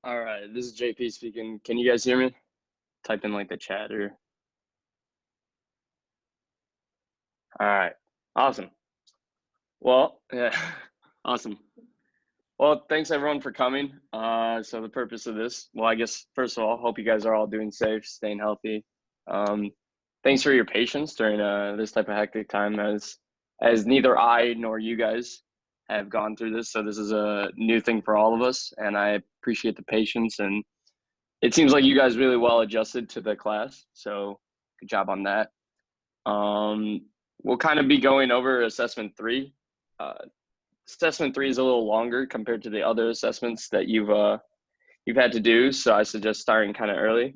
All right, this is JP speaking. Can you guys hear me? Type in like the chat or. All right, awesome. Well, yeah, awesome. Well, thanks everyone for coming. So the purpose of this, well, I guess first of all, hope you guys are all doing safe, staying healthy. Thanks for your patience during this type of hectic time, as neither I nor you guys have gone through this. So this is a new thing for all of us, and I appreciate the patience. And it seems like you guys really well adjusted to the class. So good job on that. We'll kind of be going over assessment three. Uh, Assessment three is a little longer compared to the other assessments that you've had to do, so I suggest starting kind of early.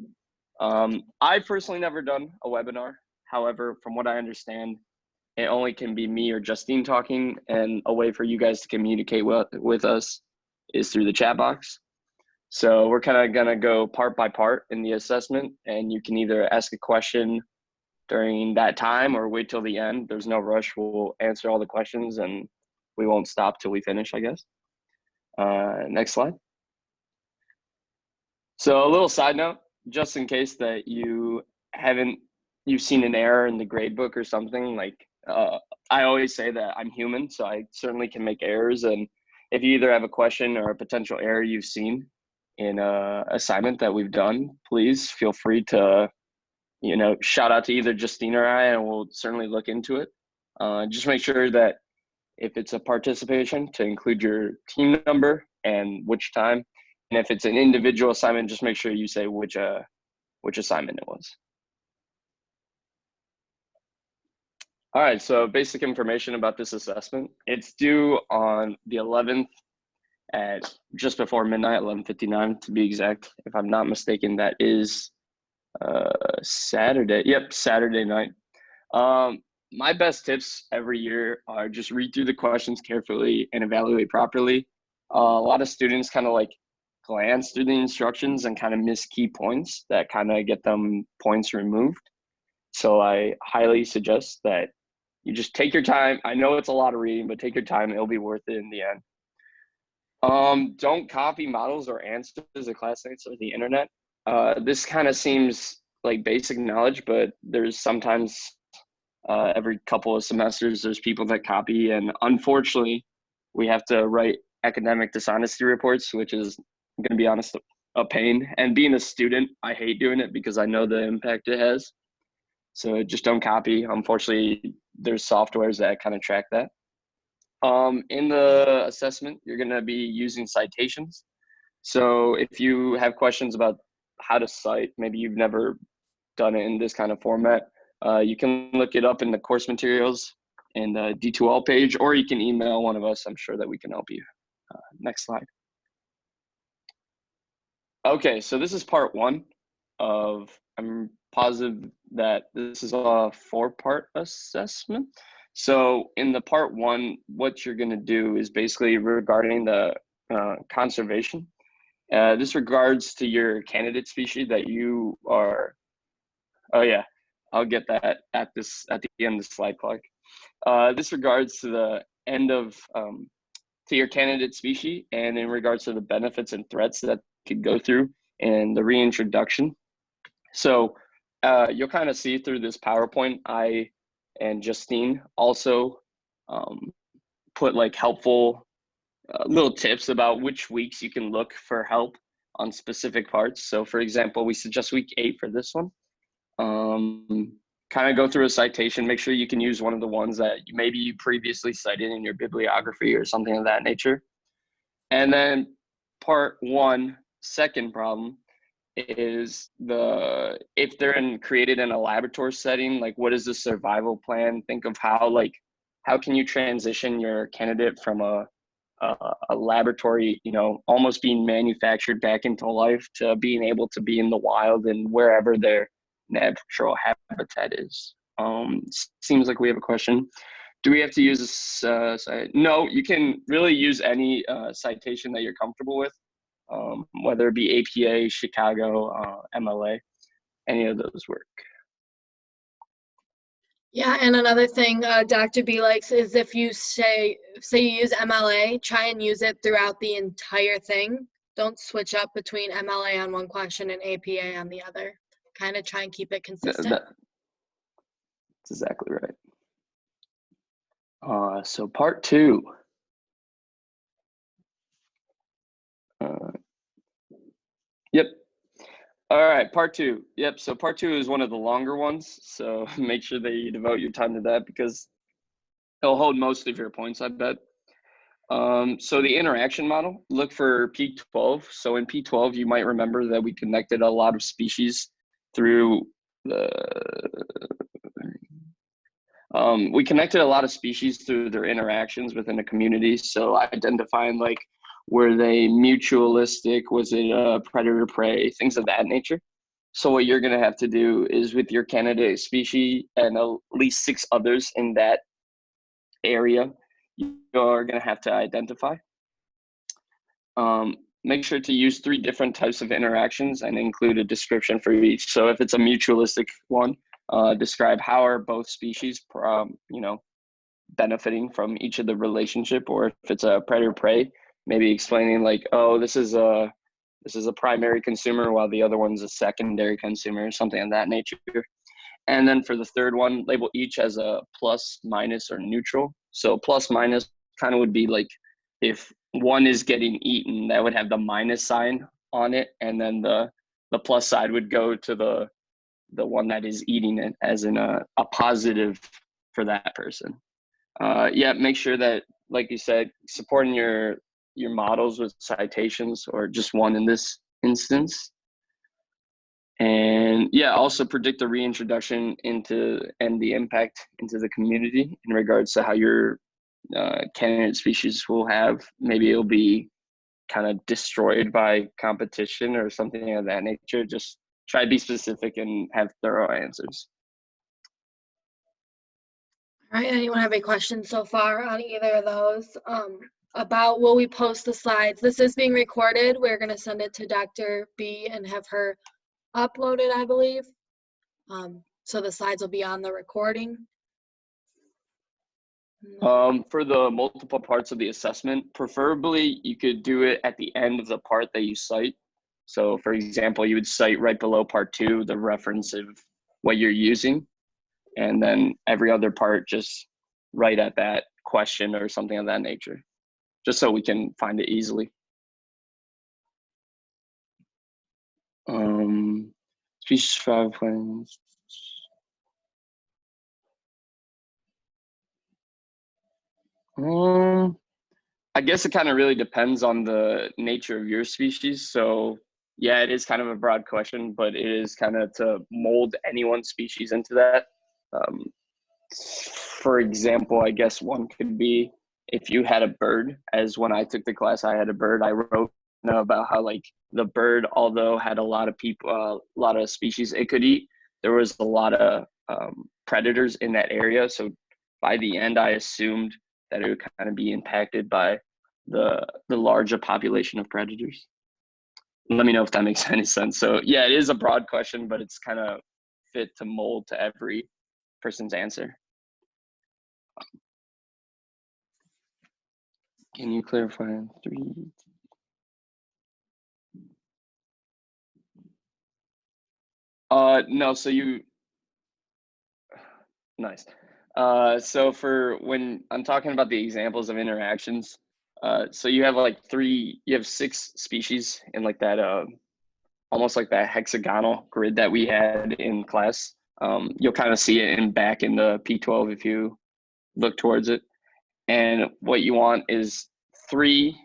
I've personally never done a webinar. However, from what I understand, it only can be me or Justine talking, and a way for you guys to communicate with us is through the chat box. So we're kind of gonna go part by part in the assessment, and you can either ask a question during that time or wait till the end. There's no rush. We'll answer all the questions and we won't stop till we finish, I guess. Next slide. So a little side note, just in case that you've seen an error in the grade book or something, like I always say that I'm human, so I certainly can make errors. And if you either have a question or a potential error you've seen in a assignment that we've done, please feel free to shout out to either Justine or I, and we'll certainly look into it. Just make sure that if it's a participation, to include your team number and which time. And if it's an individual assignment, just make sure you say which assignment it was. All right, so basic information about this assessment. It's due on the 11th at just before midnight, 11:59 to be exact. If I'm not mistaken, that is Saturday. Yep, Saturday night. My best tips every year are just read through the questions carefully and evaluate properly. A lot of students kind of like glance through the instructions and kind of miss key points that kind of get them points removed. So I highly suggest that you just take your time. I know it's a lot of reading, but take your time. It'll be worth it in the end. Don't copy models or answers of classmates or the internet. This kind of seems like basic knowledge, but there's sometimes every couple of semesters there's people that copy, and unfortunately we have to write academic dishonesty reports, which is, I'm going to be honest, a pain. And being a student, I hate doing it because I know the impact it has. So just don't copy. Unfortunately, there's softwares that kind of track that. In the assessment, you're going to be using citations. So if you have questions about how to cite, maybe you've never done it in this kind of format, you can look it up in the course materials in the D2L page, or you can email one of us. I'm sure that we can help you. Next slide. Okay, so this is part one of, I'm positive that this is a 4-part assessment. So in the part one, what you're gonna do is basically regarding the conservation. This regards to your candidate species that you are, oh yeah, I'll get that at the end of the slide, Clark. This regards to the end of, to your candidate species, and in regards to the benefits and threats that could go through and the reintroduction. So you'll kind of see through this PowerPoint, I and Justine also put like helpful little tips about which weeks you can look for help on specific parts. So for example, we suggest week 8 for this one. Kind of go through a citation, make sure you can use one of the ones that maybe you previously cited in your bibliography or something of that nature. And then part 1, second problem, is if they're created in a laboratory setting, like what is the survival plan? Think of how can you transition your candidate from a laboratory, almost being manufactured back into life, to being able to be in the wild and wherever their natural habitat is. Seems like we have a question. Do we have to use this? No, you can really use any citation that you're comfortable with, whether it be APA, Chicago, MLA, any of those work. Yeah, and another thing Dr. B likes is if you say you use MLA, try and use it throughout the entire thing. don't switch up between MLA on one question and APA on the other. Kind of try and keep it consistent. That's exactly right. So part two. Yep. All right, part two. Yep. So part two is one of the longer ones. So make sure that you devote your time to that because it'll hold most of your points, I bet. So the interaction model, look for P12. So in P12, you might remember that we connected a lot of species through the we connected a lot of species through their interactions within a community. So identifying like, were they mutualistic? Was it a predator prey? Things of that nature. So what you're going to have to do is with your candidate species and at least 6 others in that area, you're going to have to identify. Make sure to use 3 different types of interactions and include a description for each. So if it's a mutualistic one, describe how are both species, benefiting from each of the relationship, or if it's a predator prey, maybe explaining like, oh, this is a primary consumer while the other one's a secondary consumer, something of that nature. And then for the third one, label each as a plus, minus, or neutral. So plus minus kind of would be like if one is getting eaten, that would have the minus sign on it, and then the plus side would go to the one that is eating it, as in a positive for that person. Make sure that, like you said, supporting your models with citations, or just one in this instance. And also predict the reintroduction into and the impact into the community in regards to how your candidate species will have. Maybe it'll be kind of destroyed by competition or something of that nature. Just try to be specific and have thorough answers. All right, anyone have any questions so far on either of those? About will we post the slides? This is being recorded. We're going to send it to Dr. B and have her upload it, I believe. So the slides will be on the recording. For the multiple parts of the assessment, preferably you could do it at the end of the part that you cite. So for example, you would cite right below part 2 the reference of what you're using, and then every other part just right at that question or something of that nature, just so we can find it easily. Species 5 plans. I guess it kind of really depends on the nature of your species. So yeah, it is kind of a broad question, but it is kind of to mold anyone's species into that. For example, I guess one could be if you had a bird, as when I took the class, I had a bird. I wrote about how like the bird, although had a lot of people, a lot of species it could eat, there was a lot of predators in that area. So by the end, I assumed that it would kind of be impacted by the larger population of predators. Let me know if that makes any sense. So yeah, it is a broad question, but it's kind of fit to mold to every person's answer. Can you clarify 3? No, so nice. So for when I'm talking about the examples of interactions, so you have like 6 species in like that, almost like that hexagonal grid that we had in class. You'll kind of see it back in the P12 if you look towards it. And what you want is 3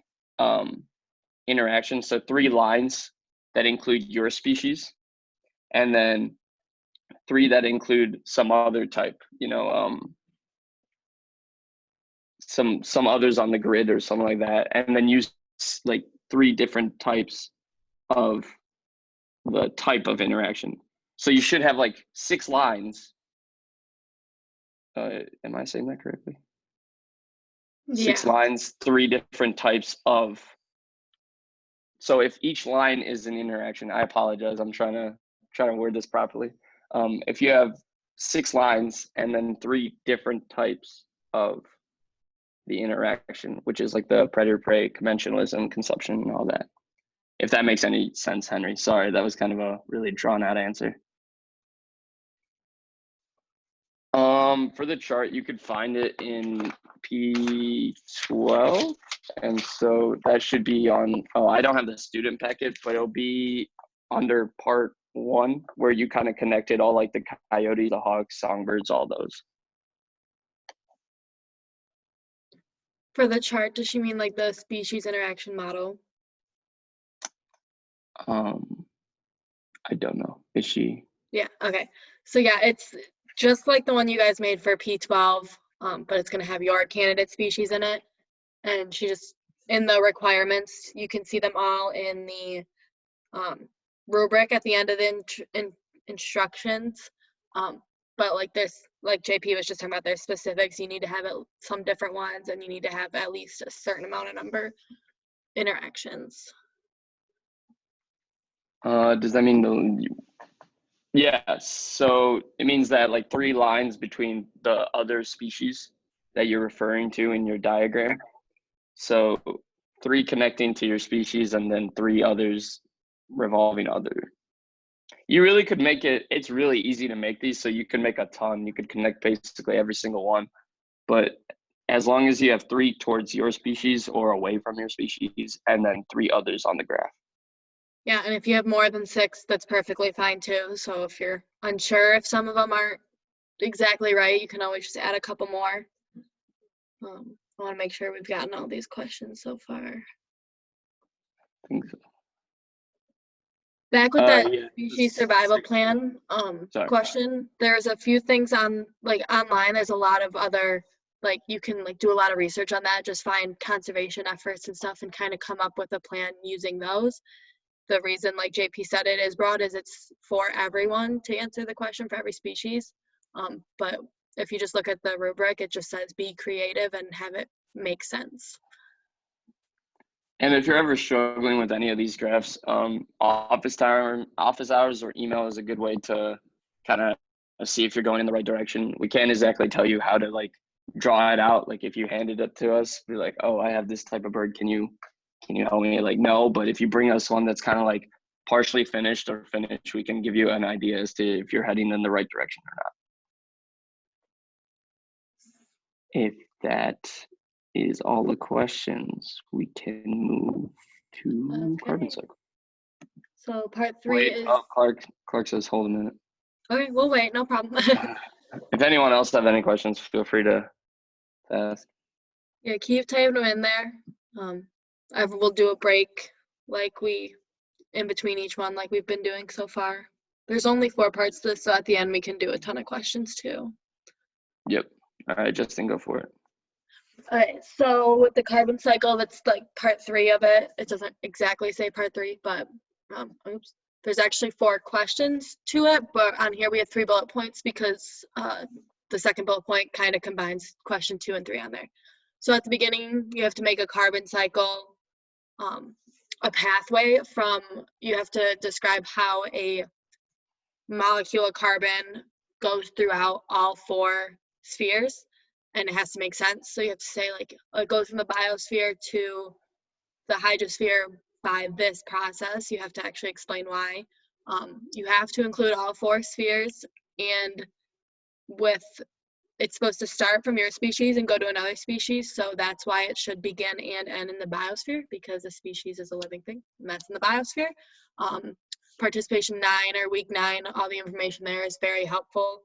interactions, so 3 lines that include your species, and then 3 that include some other type, some others on the grid or something like that, and then use like 3 different types of the type of interaction. So you should have like 6 lines. Am I saying that correctly? Yeah. 6 lines, 3 different types of. So if each line is an interaction, I apologize. I'm trying to word this properly. If you have 6 lines and then 3 different types of the interaction, which is like the predator prey, conventionalism, consumption, and all that. if that makes any sense, Henry. Sorry, that was kind of a really drawn out answer. For the chart, you could find it in P12. And so that should be on, oh, I don't have the student packet, but it'll be under part 1 where you kind of connected all like the coyotes, the hawks, songbirds, all those. For the chart, does she mean like the species interaction model? I don't know. Is she? Yeah, okay. So yeah, it's just like the one you guys made for P12, but it's gonna have your candidate species in it. And she just, in the requirements, you can see them all in the rubric at the end of the instructions. But like this, like JP was just talking about, there's specifics. You need to have some different ones, and you need to have at least a certain amount of number interactions. Does that mean yeah, so it means that like 3 lines between the other species that you're referring to in your diagram. So 3 connecting to your species and then 3 others revolving other. You really could make it, it's really easy to make these, so you can make a ton. You could connect basically every single one. But as long as you have 3 towards your species or away from your species, and then 3 others on the graph. Yeah, and if you have more than 6, that's perfectly fine too. So if you're unsure if some of them aren't exactly right, you can always just add a couple more. I want to make sure we've gotten all these questions so far. I think so. Back with that Yeah, species survival plan question, there's a few things on like online. There's a lot of other, like you can like do a lot of research on that, just find conservation efforts and stuff and kind of come up with a plan using those. The reason, like JP said, it is broad is it's for everyone to answer the question for every species. But if you just look at the rubric, it just says be creative and have it make sense. And if you're ever struggling with any of these graphs, office hours or email is a good way to kind of see if you're going in the right direction. We can't exactly tell you how to like draw it out. Like if you handed it to us, we're like, oh, I have this type of bird. Can you help me? Like, no, but if you bring us one that's kind of like partially finished or finished, we can give you an idea as to if you're heading in the right direction or not. If that is all the questions, we can move to carbon cycle. So part 3 is. Oh, Clark says hold a minute. Okay, we'll wait, no problem. If anyone else have any questions, feel free to ask. Yeah, keep typing them in there. We'll do a break like in between each one like we've been doing so far. There's only 4 parts to this, so at the end we can do a ton of questions too. Yep. All right, Justin, go for it. All right, so with the carbon cycle, that's like part 3 of it. It doesn't exactly say part 3, but oops. There's actually 4 questions to it, but on here we have 3 bullet points because the second bullet point kind of combines question 2 and 3 on there. So at the beginning, you have to make a carbon cycle, a pathway from, you have to describe how a molecule of carbon goes throughout all 4 spheres, and it has to make sense. So you have to say like it goes from the biosphere to the hydrosphere by this process. You have to actually explain why. You have to include all 4 spheres, and it's supposed to start from your species and go to another species, so that's why it should begin and end in the biosphere, because a species is a living thing, and that's in the biosphere. Participation 9 or week 9, all the information there is very helpful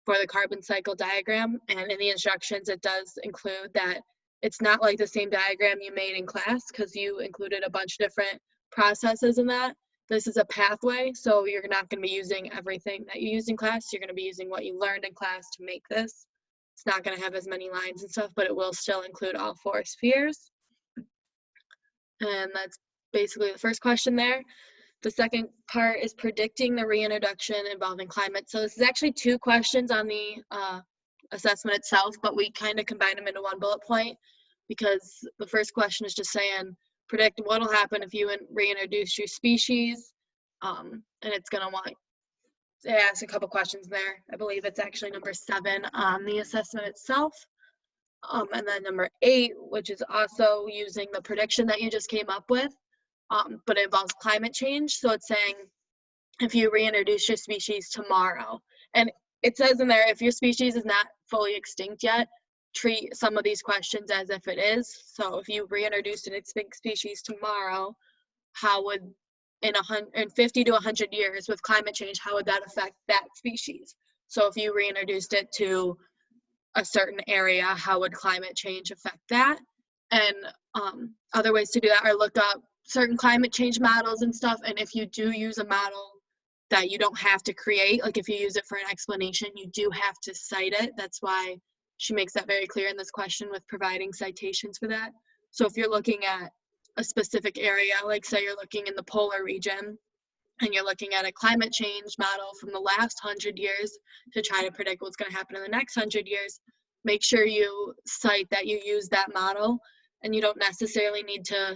for the carbon cycle diagram, and in the instructions it does include that it's not like the same diagram you made in class because you included a bunch of different processes in that. This is a pathway, so you're not going to be using everything that you used in class. You're going to be using what you learned in class to make this. It's not going to have as many lines and stuff, but it will still include all 4 spheres. And that's basically the first question there. The second part is predicting the reintroduction involving climate. So this is actually 2 questions on the assessment itself, but we kind of combine them into 1 bullet point, because the first question is just saying, predict what will happen if you reintroduce your species, and it's going to want to ask a couple questions there. I believe it's actually number 7 on the assessment itself. And then number 8, which is also using the prediction that you just came up with. but it involves climate change. So it's saying if you reintroduce your species tomorrow, and it says in there, if your species is not fully extinct yet, treat some of these questions as if it is. So if you reintroduced an extinct species tomorrow, how would in 50 to 100 years with climate change, how would that affect that species? So if you reintroduced it to a certain area, how would climate change affect that? And other ways to do that are look up certain climate change models and stuff. And if you do use a model that you don't have to create, like if you use it for an explanation, you do have to cite it. That's why she makes that very clear in this question with providing citations for that. So if you're looking at a specific area, like say you're looking in the polar region, and you're looking at a climate change model from the last 100 years to try to predict what's going to happen in the next 100 years, make sure you cite that you use that model, and you don't necessarily need to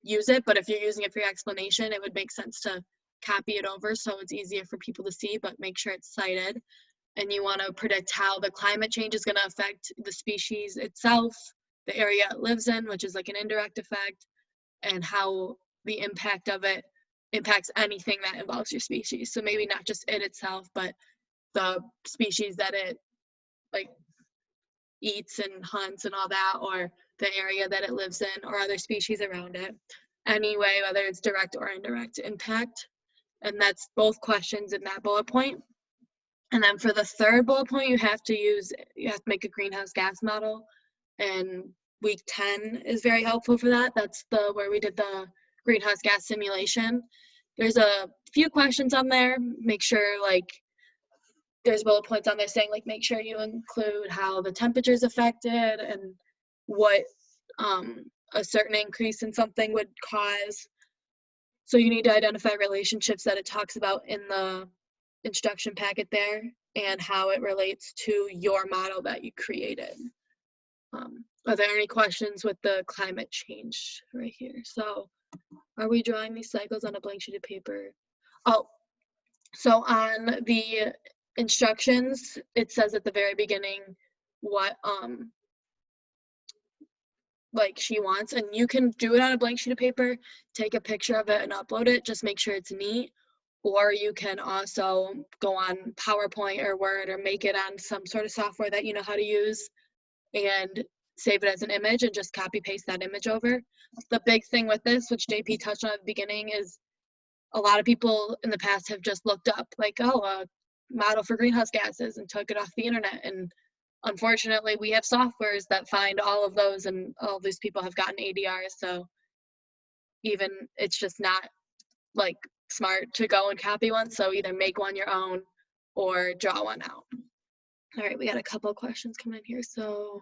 use it, but if you're using it for your explanation, it would make sense to copy it over so it's easier for people to see, but make sure it's cited. And you want to predict how the climate change is going to affect the species itself, the area it lives in, which is like an indirect effect, and how the impact of it impacts anything that involves your species. So maybe not just it itself, but the species that it like eats and hunts and all that, or the area that it lives in, or other species around it. Anyway, whether it's direct or indirect impact. And that's both questions in that bullet point. And then for the third bullet point, you have to make a greenhouse gas model. And week 10 is very helpful for that. That's where we did the greenhouse gas simulation. There's a few questions on there. Make sure there's bullet points on there saying make sure you include how the temperature is affected and what a certain increase in something would cause. So you need to identify relationships that it talks about in the instruction packet there and how it relates to your model that you created. Are there any questions with the climate change right here? So are we drawing these cycles on a blank sheet of paper? Oh, so on the instructions, it says at the very beginning what she wants, and you can do it on a blank sheet of paper, take a picture of it and upload it, just make sure it's neat. Or you can also go on PowerPoint or Word or make it on some sort of software that you know how to use and save it as an image and just copy paste that image over. The big thing with this, which JP touched on at the beginning, is a lot of people in the past have just looked up a model for greenhouse gases and took it off the internet. And unfortunately, we have softwares that find all of those, and all of these people have gotten ADRs. So even it's just not smart to go and copy one. So either make one your own or draw one out. All right, we got a couple of questions coming in here. So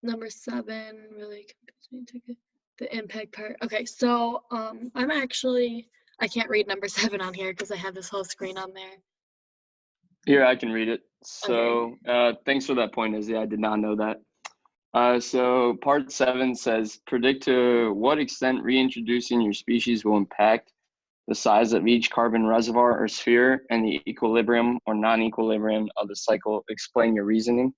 number 7 really confused me. The impact part. Okay, so I can't read number 7 on here because I have this whole screen on there. Here, I can read it. So thanks for that point, Izzy. I did not know that. So part 7 says, predict to what extent reintroducing your species will impact the size of each carbon reservoir or sphere and the equilibrium or non-equilibrium of the cycle. Explain your reasoning.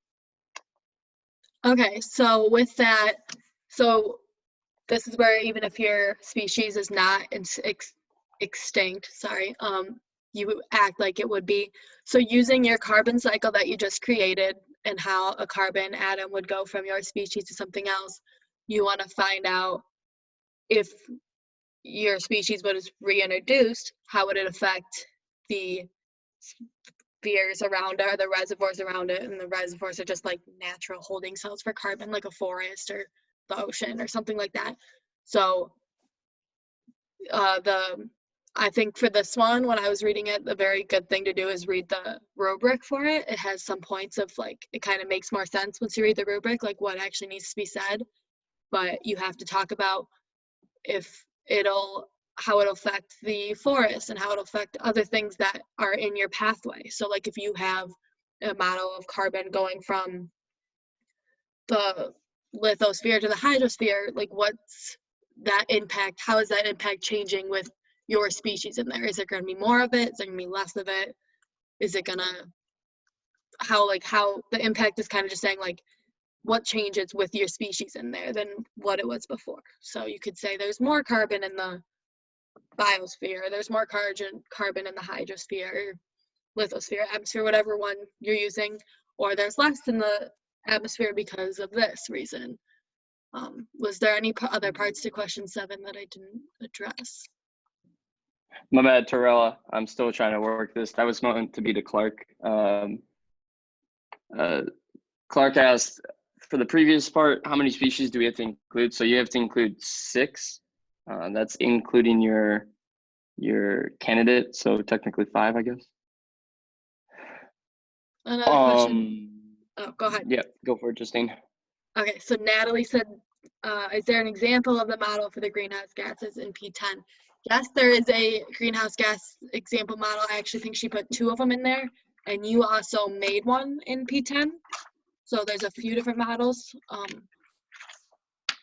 Okay, so with that, so this is where even if your species is not extinct, you act like it would be. So using your carbon cycle that you just created and how a carbon atom would go from your species to something else, you want to find out if your species was reintroduced, how would it affect the spheres around it, or the reservoirs around it. And the reservoirs are just natural holding cells for carbon, like a forest or the ocean or something like that. So I think for this one, when I was reading it, the very good thing to do is read the rubric for it. It has some points of it kind of makes more sense once you read the rubric, what actually needs to be said. But you have to talk about how it'll affect the forest and how it'll affect other things that are in your pathway. So if you have a model of carbon going from the lithosphere to the hydrosphere, what's that impact? How is that impact changing with your species in there? Is there going to be more of it? Is there going to be less of it? Is it going to how the impact is kind of just saying what changes with your species in there than what it was before. So you could say there's more carbon in the biosphere, there's more carbon in the hydrosphere, lithosphere, atmosphere, whatever one you're using, or there's less in the atmosphere because of this reason. Was there any other parts to question 7 that I didn't address? My bad, Torella. I'm still trying to work this. That was meant to be to Clark. Clark asked, for the previous part, how many species do we have to include? So you have to include 6. That's including your candidate, so technically 5, I guess. Another question. Oh, go ahead. Yeah, go for it, Justine. Okay, so Natalie said, is there an example of the model for the greenhouse gases in P10? Yes, there is a greenhouse gas example model. I actually think she put 2 of them in there, and you also made one in P10. So there's a few different models.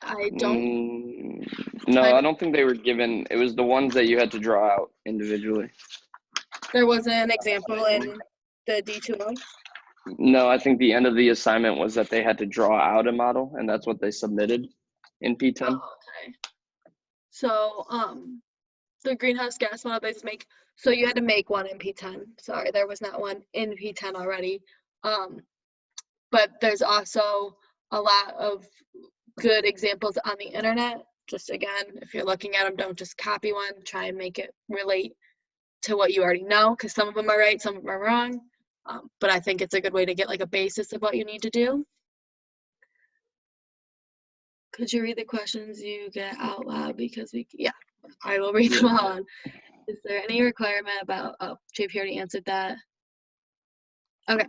I don't. No, I don't think they were given. It was the ones that you had to draw out individually. There was an example in the D2O? No, I think the end of the assignment was that they had to draw out a model, and that's what they submitted in P10. Oh, okay. So, the greenhouse gas model they just make, so you had to make one in P10. Sorry, there was not one in P10 already. But there's also a lot of good examples on the internet. Just again, if you're looking at them, don't just copy one, try and make it relate to what you already know, because some of them are right, some of them are wrong. But I think it's a good way to get like a basis of what you need to do. Could you read the questions you get out loud? Because yeah, I will read them all. Is there any requirement about, oh, JP already answered that. Okay.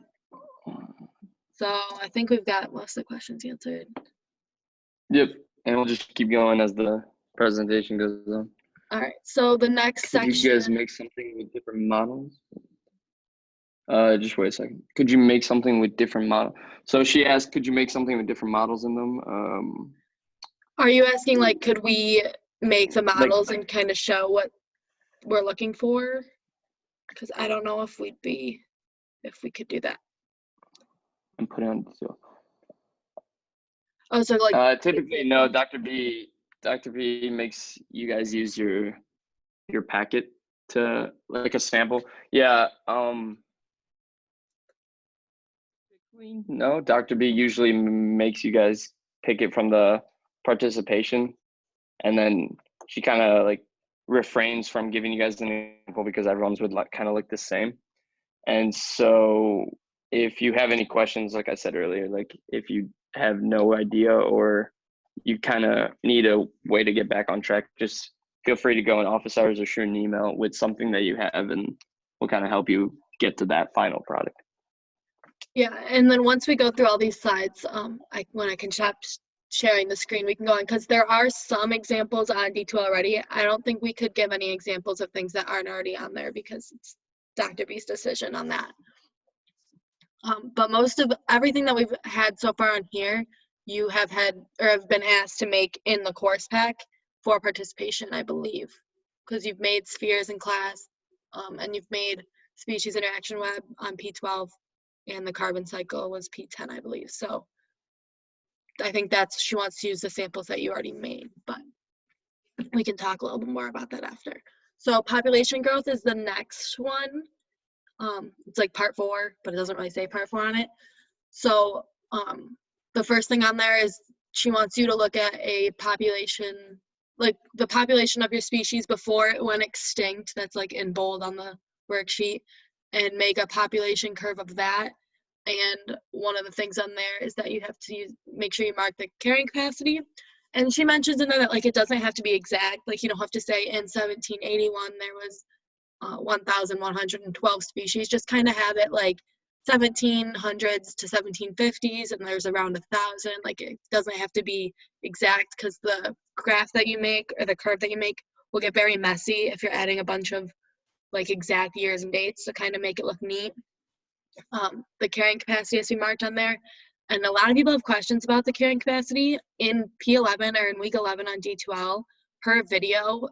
So I think we've got most of the questions answered. Yep, and we'll just keep going as the presentation goes on. All right, so the next section. Could you guys make something with different models? Just wait a second. Could you make something with different models? So she asked, could you make something with different models in them? Are you asking, like, could we make the models and kind of show what we're looking for? Because I don't know if we could do that. And put it on. So. Oh, so like. Typically, no. Dr. B makes you guys use your packet to like a sample. Yeah. No, Dr. B usually makes you guys pick it from the participation, and then she kind of like refrains from giving you guys an example because everyone's would like kind of look the same. And so if you have any questions, like I said earlier, like if you have no idea or you kind of need a way to get back on track, just feel free to go in office hours or shoot an email with something that you have, and we'll kind of help you get to that final product. Yeah, and then once we go through all these slides, when I can stop sharing the screen, we can go on, because there are some examples on D2 already. I don't think we could give any examples of things that aren't already on there because it's Dr. B's decision on that. But most of everything that we've had so far on here, you have had or have been asked to make in the course pack for participation, I believe, because you've made spheres in class, and you've made species interaction web on P12, and the carbon cycle was P10, I believe. So I think she wants to use the samples that you already made, but we can talk a little bit more about that after. So population growth is the next one. It's like part 4, but it doesn't really say part 4 on it. So the first thing on there is she wants you to look at a population, like the population of your species before it went extinct, that's like in bold on the worksheet, and make a population curve of that. And one of the things on there is that you have to make sure you mark the carrying capacity. And she mentions in there that like it doesn't have to be exact, like you don't have to say in 1781 there was 1,112 species, just kind of have it like 1700s to 1750s and there's around 1,000. Like it doesn't have to be exact, because the graph that you make or the curve that you make will get very messy if you're adding a bunch of like exact years and dates to kind of make it look neat. The carrying capacity has to be marked on there, and a lot of people have questions about the carrying capacity. In P11 or in week 11 on D2L, her video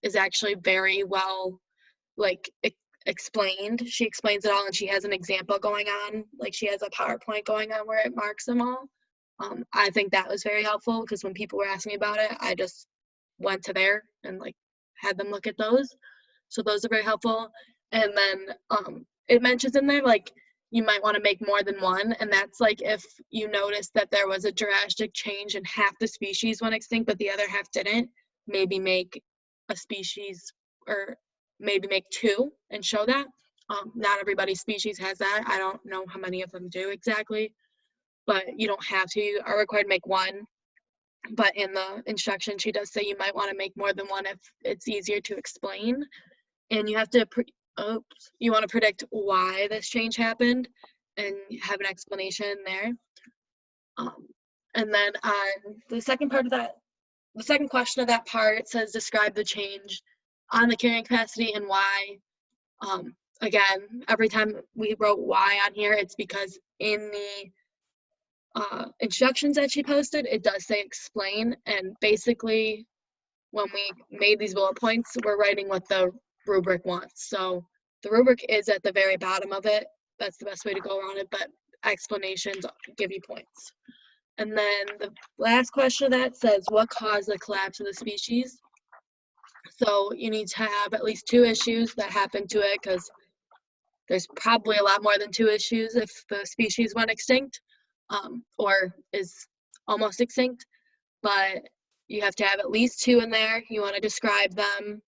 is actually very well like explained. She explains it all, and she has an example going on, like she has a PowerPoint going on where it marks them all. I think that was very helpful because when people were asking me about it, I just went to there and like had them look at those. So those are very helpful. And then it mentions in there like you might want to make more than one, and that's like if you notice that there was a drastic change in half the species went extinct, but the other half didn't, maybe make a species or maybe make two and show that. Not everybody's species has that. I don't know how many of them do exactly, but you don't have to. You are required to make one. But in the instruction, she does say you might want to make more than one if it's easier to explain. And you have to, you want to predict why this change happened and have an explanation there. And then on the second part of that, the second question of that part says describe the change on the carrying capacity and why. Again, every time we wrote why on here, it's because in the instructions that she posted, it does say explain, and basically when we made these bullet points, we're writing what the rubric wants. So the rubric is at the very bottom of it. That's the best way to go around it, but explanations give you points. And then the last question of that says, what caused the collapse of the species? So you need to have at least two issues that happened to it, because there's probably a lot more than two issues if the species went extinct or is almost extinct. But you have to have at least two in there. You want to describe them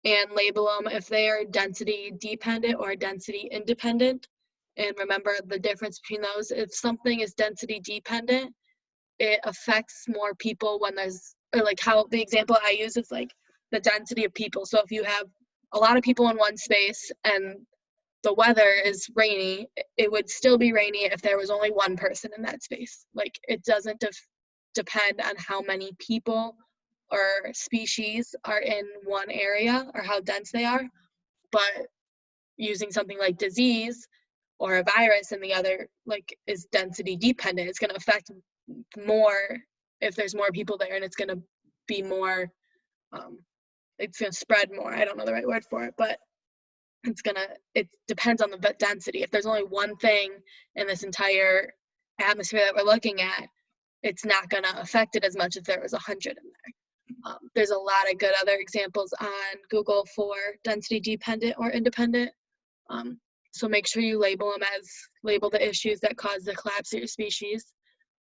and label them if they are density dependent or density independent. And remember the difference between those. If something is density dependent, it affects more people when there's, or like how the example I use is like the density of people. So if you have a lot of people in one space and the weather is rainy, it would still be rainy if there was only one person in that space. Like it doesn't depend on how many people or species are in one area or how dense they are, but using something like disease or a virus and the other like is density dependent. It's going to affect more if there's more people there, and it's going to be more it's going to spread more. I don't know the right word for it, but it depends on the density. If there's only one thing in this entire atmosphere that we're looking at, it's not going to affect it as much if there was 100 in there. There's a lot of good other examples on Google for density dependent or independent. So make sure you label the issues that cause the collapse of your species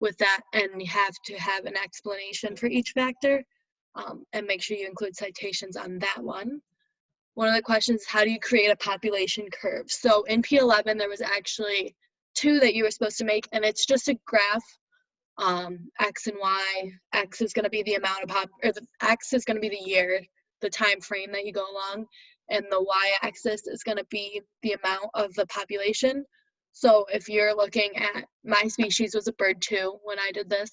with that, and you have to have an explanation for each factor, and make sure you include citations on that one. One of the questions is, how do you create a population curve? So in P11, there was actually two that you were supposed to make, and it's just a graph, X and Y. X is going to be the amount of X is going to be the year, the time frame that you go along, and the Y-axis is going to be the amount of the population. So if you're looking at, my species was a bird too when I did this,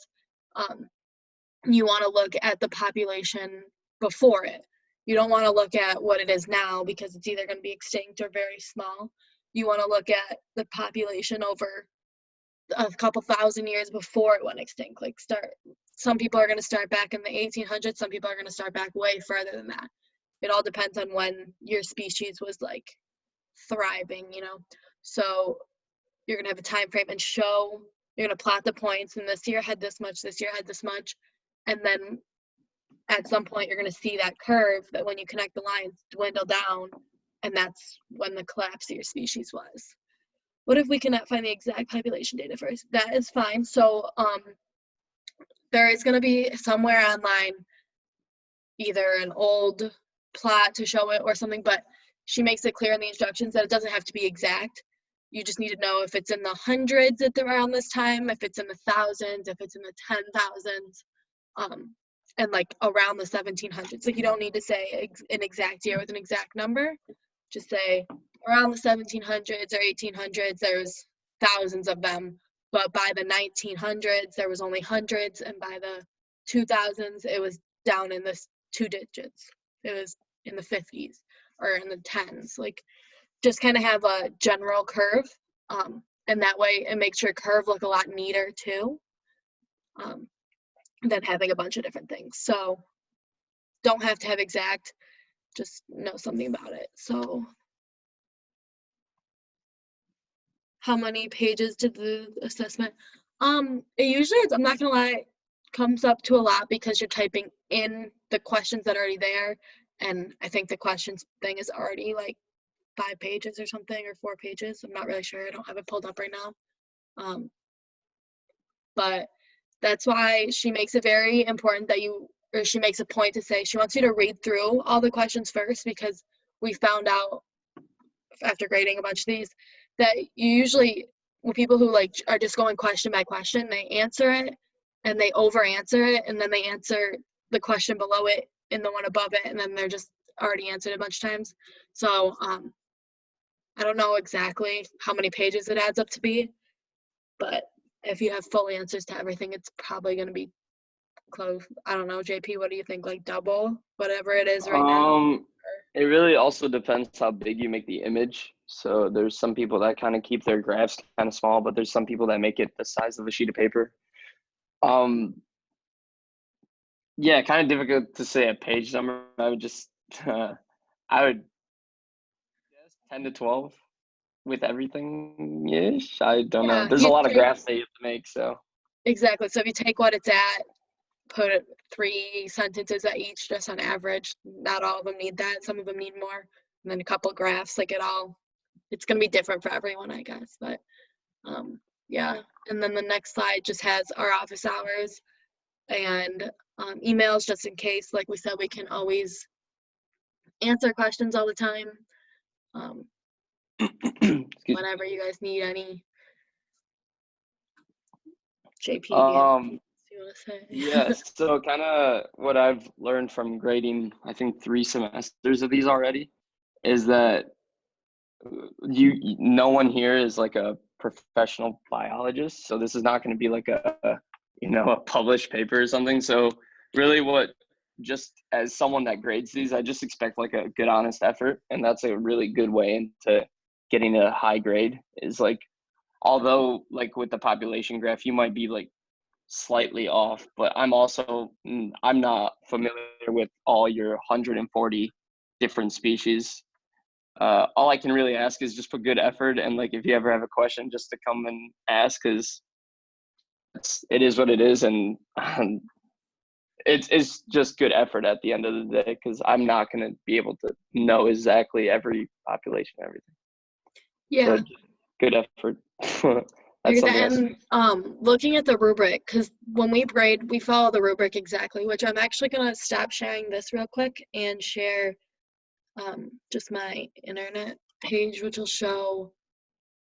you want to look at the population before it. You don't want to look at what it is now because it's either going to be extinct or very small. You want to look at the population over a couple thousand years before it went extinct. Like some people are going to start back in the 1800s, some people are going to start back way further than that. It all depends on when your species was like thriving, So you're going to have a time frame and you're going to plot the points, and this year had this much, this year had this much, and then at some point you're going to see that curve that when you connect the lines dwindle down, and that's when the collapse of your species was. What if we cannot find the exact population data first? That is fine. So there is going to be somewhere online either an old plot to show it or something, but she makes it clear in the instructions that it doesn't have to be exact. You just need to know if it's in the hundreds at around this time, if it's in the thousands, if it's in the 10,000s, and like around the 1700s. Like you don't need to say an exact year with an exact number. Just say around the 1700s or 1800s, there's thousands of them, but by the 1900s, there was only hundreds, and by the 2000s, it was down in the 2 digits. It was in the 50s or in the 10s. Like just kind of have a general curve, and that way it makes your curve look a lot neater too, than having a bunch of different things. So don't have to have exact, just know something about it. So how many pages did the assessment? It usually, I'm not gonna lie, comes up to a lot because you're typing in the questions that are already there, and I think the questions thing is already like 5 pages or something, or 4 pages. I'm not really sure. I don't have it pulled up right now. Um, but that's why she makes it very important that or she makes a point to say she wants you to read through all the questions first, because we found out after grading a bunch of these that you usually, with people who like are just going question by question, they answer it and they over answer it, and then they answer the question below it and the one above it, and then they're just already answered a bunch of times. So I don't know exactly how many pages it adds up to be, but if you have full answers to everything, it's probably going to be close. I don't know, JP, what do you think? Like double whatever it is right now? It really also depends how big you make the image. So there's some people that kind of keep their graphs kind of small, but there's some people that make it the size of a sheet of paper. Yeah, kind of difficult to say a page number. I would just, I would guess 10 to 12 with everything ish. I don't know. Yeah, There's a you lot of take graphs that you have to make, so. exactly. So if you take what it's at, put 3 sentences at each, just on average. Not all of them need that. Some of them need more. And then a couple graphs, like it's going to be different for everyone, I guess. But yeah. And then the next slide just has our office hours and emails, just in case. Like we said, we can always answer questions all the time. Whenever you guys need any. JP, do you want to say? Yeah, so kind of what I've learned from grading, I think 3 semesters of these already, is that no one here is like a professional biologist, so this is not going to be like a published paper or something. So really, what just as someone that grades these, I just expect like a good honest effort, and that's a really good way into getting a high grade. Is like, although like with the population graph you might be like slightly off, but I'm not familiar with all your 140 different species. All I can really ask is just put good effort, and like if you ever have a question, just to come and ask, because it is what it is, and it's just good effort at the end of the day, because I'm not going to be able to know exactly every population and everything. Yeah. So good effort. That's something else. And looking at the rubric, because when we grade, we follow the rubric exactly, which I'm actually going to stop sharing this real quick and share just my internet page, which will show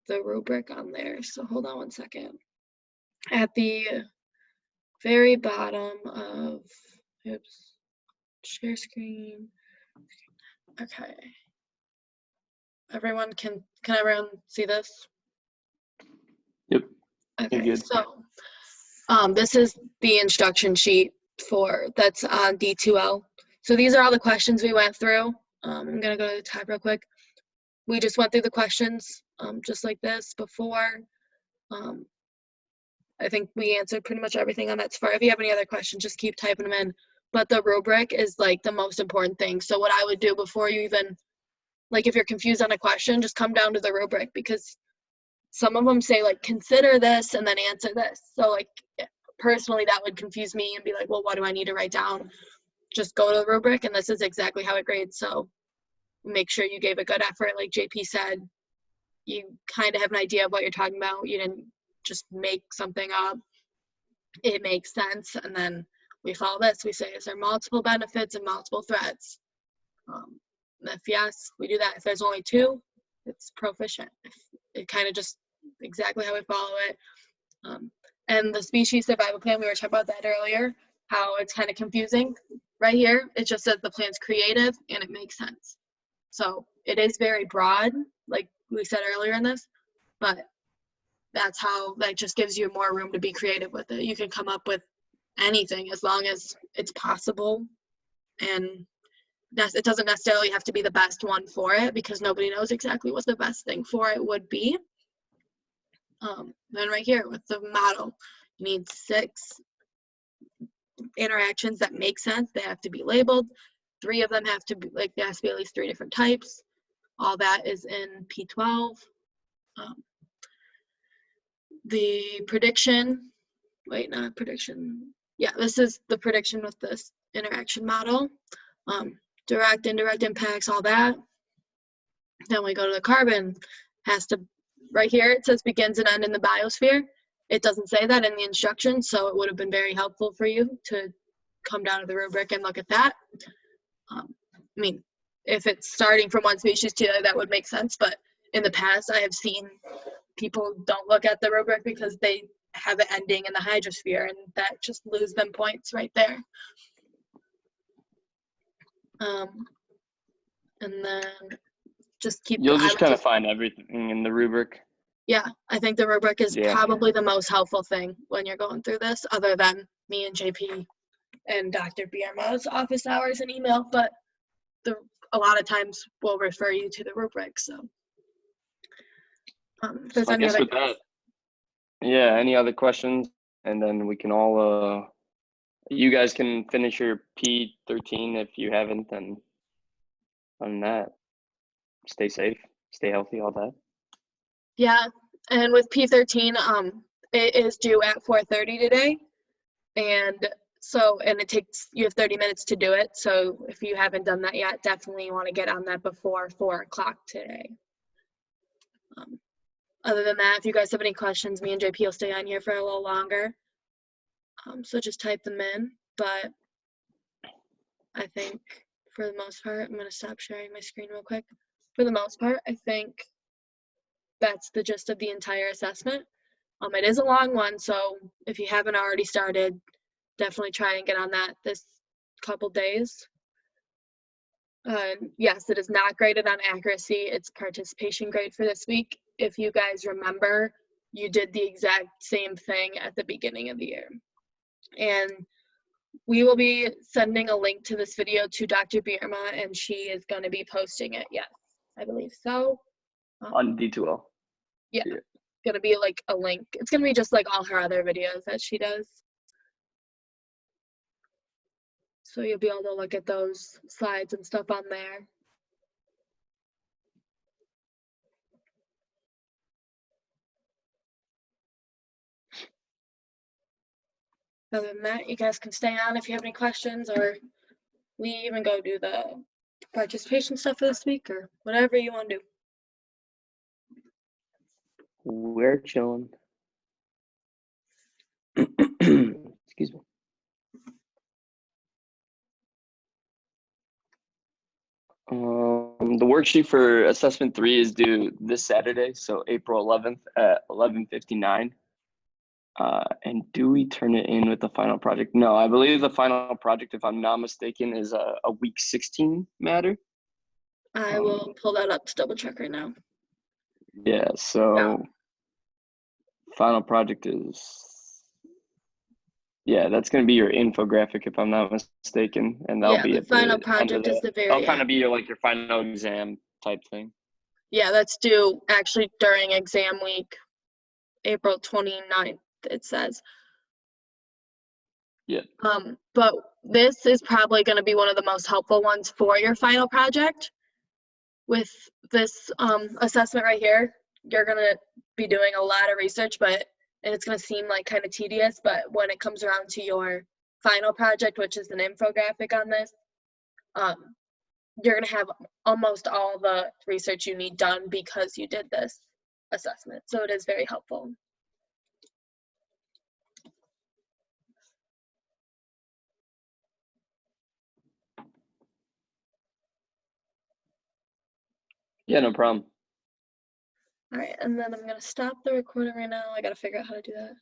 the rubric on there. So hold on one second. At the very bottom of, oops, share screen. Okay. Everyone, can everyone see this? Yep. Okay, so this is the instruction sheet that's on D2L. So these are all the questions we went through. I'm gonna go to the tab real quick. We just went through the questions just like this before. I think we answered pretty much everything on that so far. If you have any other questions, just keep typing them in. But the rubric is like the most important thing. So what I would do before you even, like if you're confused on a question, just come down to the rubric, because some of them say like consider this and then answer this. So like personally that would confuse me and be like, well, what do I need to write down? Just go to the rubric, and this is exactly how it grades. So make sure you gave a good effort. Like JP said, you kind of have an idea of what you're talking about. You didn't just make something up. It makes sense. And then we follow this. We say, is there multiple benefits and multiple threats? If yes, we do that. If there's only 2, it's proficient. If it kind of just exactly how we follow it. And the species survival plan, we were talking about that earlier, how it's kind of confusing. Right here, it just says the plan's creative and it makes sense. So it is very broad, like we said earlier in this, but that's how that just gives you more room to be creative with it. You can come up with anything as long as it's possible, and it doesn't necessarily have to be the best one for it, because nobody knows exactly what the best thing for it would be. Then right here with the model, you need 6 interactions that make sense. They have to be labeled. 3 of them have to be like, there has to be at least 3 different types. All that is in P12. the prediction, wait, not prediction. Yeah, this is the prediction with this interaction model. Direct, indirect impacts, all that. Then we go to the carbon, has to, right here it says begins and end in the biosphere. It doesn't say that in the instructions, so it would have been very helpful for you to come down to the rubric and look at that. I mean, if it's starting from one species to the other, that would make sense, but in the past I have seen people don't look at the rubric because they have it ending in the hydrosphere, and that just lose them points right there. And then just keep. You'll just kind of find everything in the rubric. Yeah, I think the rubric is Yeah. probably the most helpful thing when you're going through this, other than me and JP and Dr. Bierma's office hours and email, but a lot of times we'll refer you to the rubric. So if there's any other, with that, yeah, any other questions? And then we can all, you guys can finish your P13 if you haven't, and on that, stay safe, stay healthy, all that. yeah, and with P13, it is due at 4:30 today, and so, and you have 30 minutes to do it. So if you haven't done that yet, definitely want to get on that before 4 o'clock today. Other than that, if you guys have any questions, me and JP will stay on here for a little longer. So just type them in, but I think for the most part, I'm going to stop sharing my screen real quick. For the most part, I think that's the gist of the entire assessment. It is a long one, so if you haven't already started, definitely try and get on that this couple days. Yes, it is not graded on accuracy. It's participation grade for this week. If you guys remember, you did the exact same thing at the beginning of the year. And we will be sending a link to this video to Dr. Bierma, and she is going to be posting it. Yes, I believe so. On D2L. Yeah, going to be like a link. It's going to be just like all her other videos that she does. So you'll be able to look at those slides and stuff on there. Other than that, you guys can stay on if you have any questions, or leave and go do the participation stuff for this week, or whatever you want to do. We're chilling. Excuse me. The worksheet for assessment 3 is due this Saturday, so April 11th at 11:59. And do we turn it in with the final project? No, I believe the final project, if I'm not mistaken, is a week 16 matter. I will pull that up to double check right now. Yeah, so final project is, yeah, that's going to be your infographic if I'm not mistaken, and that'll be the at final the project is the very that'll kind of be your final exam type thing. Yeah, that's due actually during exam week, April 29th, it says. Yeah. But this is probably going to be one of the most helpful ones for your final project. With this assessment right here, you're going to be doing a lot of research, and it's going to seem like kind of tedious, but when it comes around to your final project, which is an infographic on this, you're going to have almost all the research you need done because you did this assessment. So it is very helpful. Yeah, no problem. All right, and then I'm going to stop the recording right now. I got to figure out how to do that.